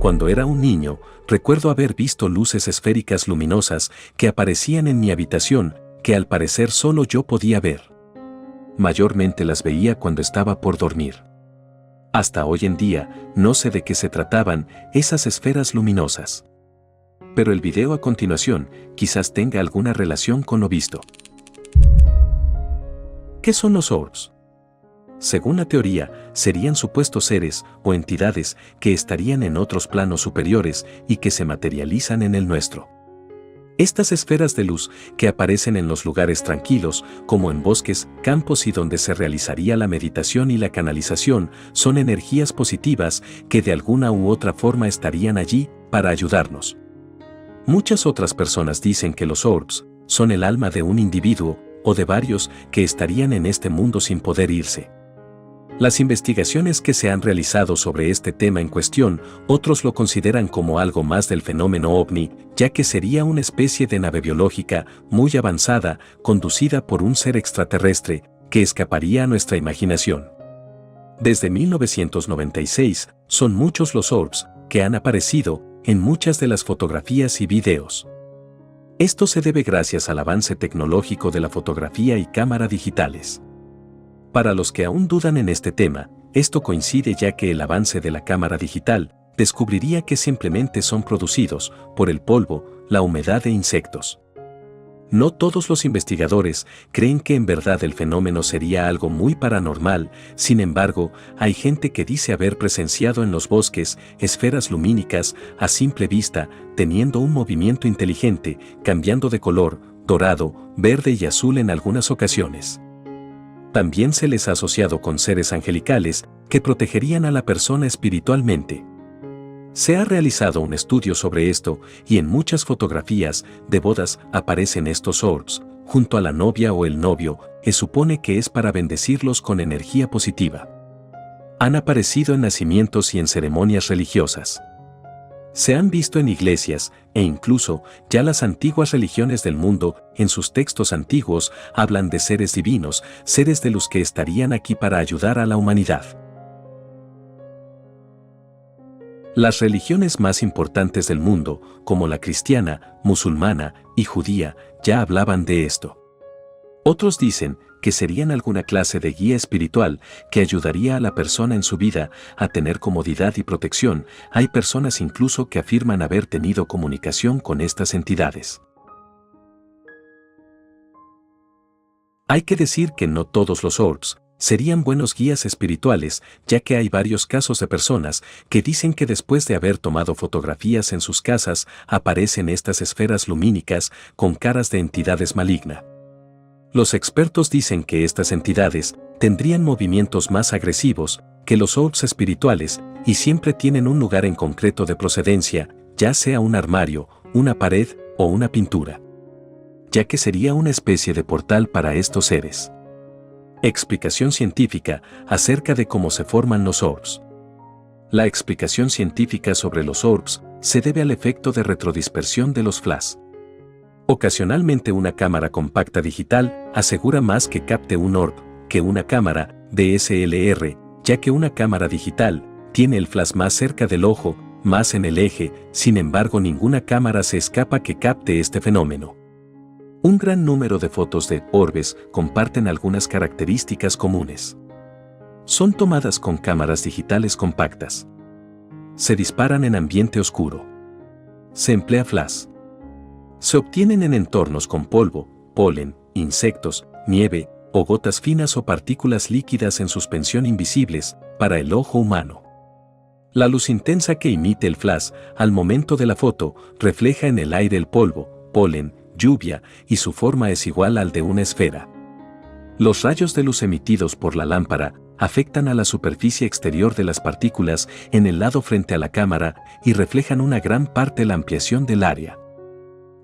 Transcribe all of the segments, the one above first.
Cuando era un niño, recuerdo haber visto luces esféricas luminosas que aparecían en mi habitación, que al parecer solo yo podía ver. Mayormente las veía cuando estaba por dormir. Hasta hoy en día, no sé de qué se trataban esas esferas luminosas. Pero el video a continuación quizás tenga alguna relación con lo visto. ¿Qué son los orbs? Según la teoría, serían supuestos seres o entidades que estarían en otros planos superiores y que se materializan en el nuestro. Estas esferas de luz que aparecen en los lugares tranquilos, como en bosques, campos y donde se realizaría la meditación y la canalización, son energías positivas que de alguna u otra forma estarían allí para ayudarnos. Muchas otras personas dicen que los orbs son el alma de un individuo o de varios que estarían en este mundo sin poder irse. Las investigaciones que se han realizado sobre este tema en cuestión, otros lo consideran como algo más del fenómeno ovni, ya que sería una especie de nave biológica muy avanzada, conducida por un ser extraterrestre, que escaparía a nuestra imaginación. Desde 1996, son muchos los orbs que han aparecido en muchas de las fotografías y videos. Esto se debe gracias al avance tecnológico de la fotografía y cámara digitales. Para los que aún dudan en este tema, esto coincide ya que el avance de la cámara digital descubriría que simplemente son producidos por el polvo, la humedad e insectos. No todos los investigadores creen que en verdad el fenómeno sería algo muy paranormal, sin embargo, hay gente que dice haber presenciado en los bosques esferas lumínicas a simple vista, teniendo un movimiento inteligente, cambiando de color, dorado, verde y azul en algunas ocasiones. También se les ha asociado con seres angelicales que protegerían a la persona espiritualmente. Se ha realizado un estudio sobre esto y en muchas fotografías de bodas aparecen estos orbs, junto a la novia o el novio, que supone que es para bendecirlos con energía positiva. Han aparecido en nacimientos y en ceremonias religiosas. Se han visto en iglesias e incluso ya las antiguas religiones del mundo, en sus textos antiguos, hablan de seres divinos, seres de luz que estarían aquí para ayudar a la humanidad. Las religiones más importantes del mundo, como la cristiana, musulmana y judía, ya hablaban de esto. Otros dicen que serían alguna clase de guía espiritual que ayudaría a la persona en su vida a tener comodidad y protección. Hay personas incluso que afirman haber tenido comunicación con estas entidades. Hay que decir que no todos los orbs serían buenos guías espirituales, ya que hay varios casos de personas que dicen que después de haber tomado fotografías en sus casas aparecen estas esferas lumínicas con caras de entidades malignas. Los expertos dicen que estas entidades tendrían movimientos más agresivos que los orbs espirituales y siempre tienen un lugar en concreto de procedencia, ya sea un armario, una pared o una pintura, ya que sería una especie de portal para estos seres. Explicación científica acerca de cómo se forman los orbs. La explicación científica sobre los orbs se debe al efecto de retrodispersión de los flash. Ocasionalmente una cámara compacta digital asegura más que capte un orb que una cámara DSLR, ya que una cámara digital tiene el flash más cerca del ojo, más en el eje, sin embargo ninguna cámara se escapa que capte este fenómeno. Un gran número de fotos de orbes comparten algunas características comunes. Son tomadas con cámaras digitales compactas. Se disparan en ambiente oscuro. Se emplea flash. Se obtienen en entornos con polvo, polen, insectos, nieve o gotas finas o partículas líquidas en suspensión invisibles para el ojo humano. La luz intensa que emite el flash al momento de la foto refleja en el aire el polvo, polen, lluvia y su forma es igual al de una esfera. Los rayos de luz emitidos por la lámpara afectan a la superficie exterior de las partículas en el lado frente a la cámara y reflejan una gran parte de la ampliación del área.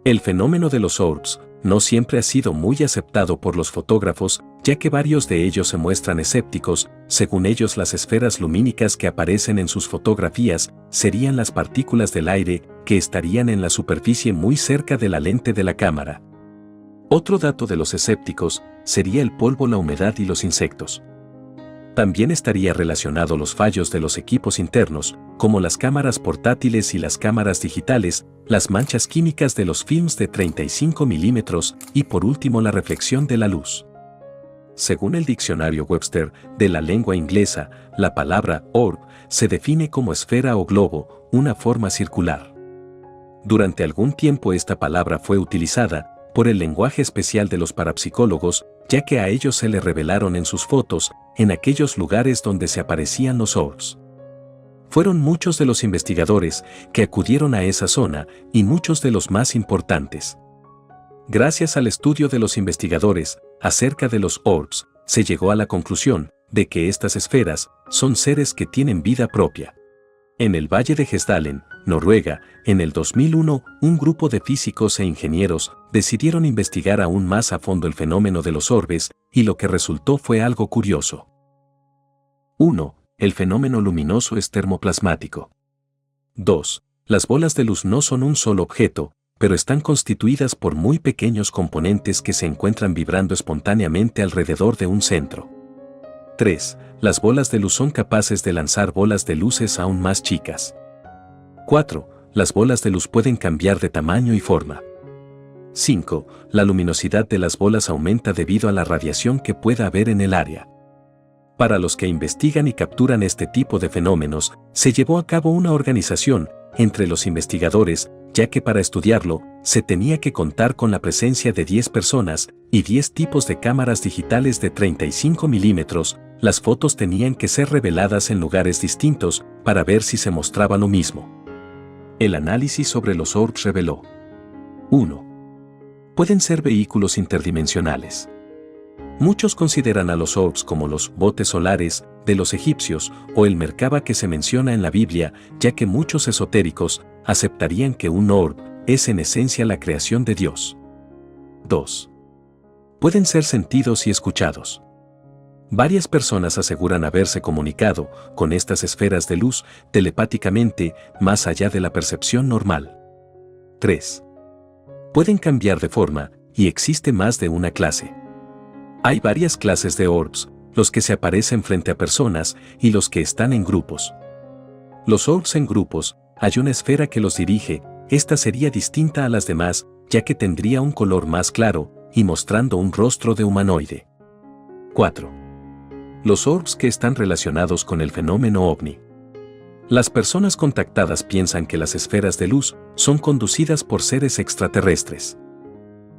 El fenómeno de los orbs no siempre ha sido muy aceptado por los fotógrafos, ya que varios de ellos se muestran escépticos. Según ellos, las esferas lumínicas que aparecen en sus fotografías serían las partículas del aire que estarían en la superficie muy cerca de la lente de la cámara. Otro dato de los escépticos sería el polvo, la humedad y los insectos. También estaría relacionado los fallos de los equipos internos, como las cámaras portátiles y las cámaras digitales, las manchas químicas de los films de 35 milímetros y por último la reflexión de la luz. Según el diccionario Webster de la lengua inglesa, la palabra orb se define como esfera o globo, una forma circular. Durante algún tiempo esta palabra fue utilizada por el lenguaje especial de los parapsicólogos, ya que a ellos se le revelaron en sus fotos, en aquellos lugares donde se aparecían los orbs. Fueron muchos de los investigadores que acudieron a esa zona y muchos de los más importantes. Gracias al estudio de los investigadores acerca de los orbs, se llegó a la conclusión de que estas esferas son seres que tienen vida propia. En el Valle de Hessdalen, Noruega, en el 2001, un grupo de físicos e ingenieros decidieron investigar aún más a fondo el fenómeno de los orbes, y lo que resultó fue algo curioso. 1. El fenómeno luminoso es termoplasmático. 2. Las bolas de luz no son un solo objeto, pero están constituidas por muy pequeños componentes que se encuentran vibrando espontáneamente alrededor de un centro. 3. Las bolas de luz son capaces de lanzar bolas de luces aún más chicas. 4. Las bolas de luz pueden cambiar de tamaño y forma. 5. La luminosidad de las bolas aumenta debido a la radiación que pueda haber en el área. Para los que investigan y capturan este tipo de fenómenos, se llevó a cabo una organización entre los investigadores, ya que para estudiarlo, se tenía que contar con la presencia de 10 personas y 10 tipos de cámaras digitales de 35 milímetros. Las fotos tenían que ser reveladas en lugares distintos para ver si se mostraba lo mismo. El análisis sobre los orbs reveló: 1. Pueden ser vehículos interdimensionales. Muchos consideran a los orbs como los botes solares de los egipcios o el Merkaba que se menciona en la Biblia, ya que muchos esotéricos aceptarían que un orb es en esencia la creación de Dios. 2. Pueden ser sentidos y escuchados. Varias personas aseguran haberse comunicado con estas esferas de luz telepáticamente, más allá de la percepción normal. 3. Pueden cambiar de forma, y existe más de una clase. Hay varias clases de orbs, los que se aparecen frente a personas y los que están en grupos. Los orbs en grupos, hay una esfera que los dirige, esta sería distinta a las demás, ya que tendría un color más claro y mostrando un rostro de humanoide. 4. Los orbs que están relacionados con el fenómeno ovni. Las personas contactadas piensan que las esferas de luz son conducidas por seres extraterrestres.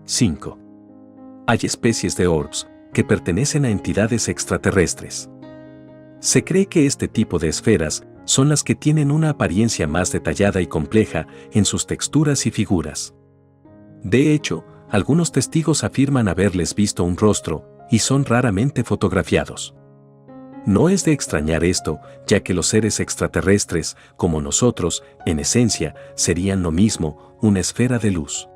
5. Hay especies de orbs que pertenecen a entidades extraterrestres. Se cree que este tipo de esferas son las que tienen una apariencia más detallada y compleja en sus texturas y figuras. De hecho, algunos testigos afirman haberles visto un rostro y son raramente fotografiados. No es de extrañar esto, ya que los seres extraterrestres, como nosotros, en esencia, serían lo mismo, una esfera de luz.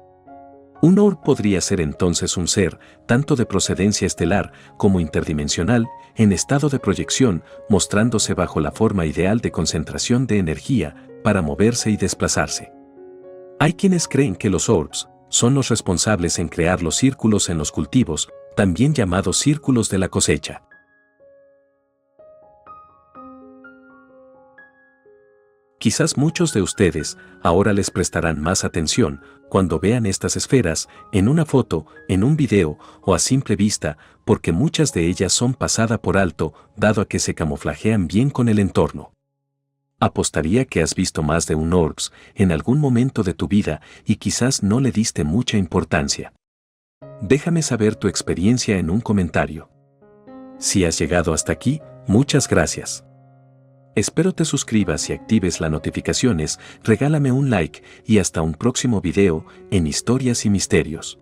Un orb podría ser entonces un ser, tanto de procedencia estelar como interdimensional, en estado de proyección, mostrándose bajo la forma ideal de concentración de energía para moverse y desplazarse. Hay quienes creen que los orbs son los responsables en crear los círculos en los cultivos, también llamados círculos de la cosecha. Quizás muchos de ustedes ahora les prestarán más atención cuando vean estas esferas en una foto, en un video o a simple vista, porque muchas de ellas son pasada por alto, dado a que se camuflajean bien con el entorno. Apostaría que has visto más de un orbs en algún momento de tu vida y quizás no le diste mucha importancia. Déjame saber tu experiencia en un comentario. Si has llegado hasta aquí, muchas gracias. Espero te suscribas y actives las notificaciones, regálame un like y hasta un próximo video en Historias y Misterios.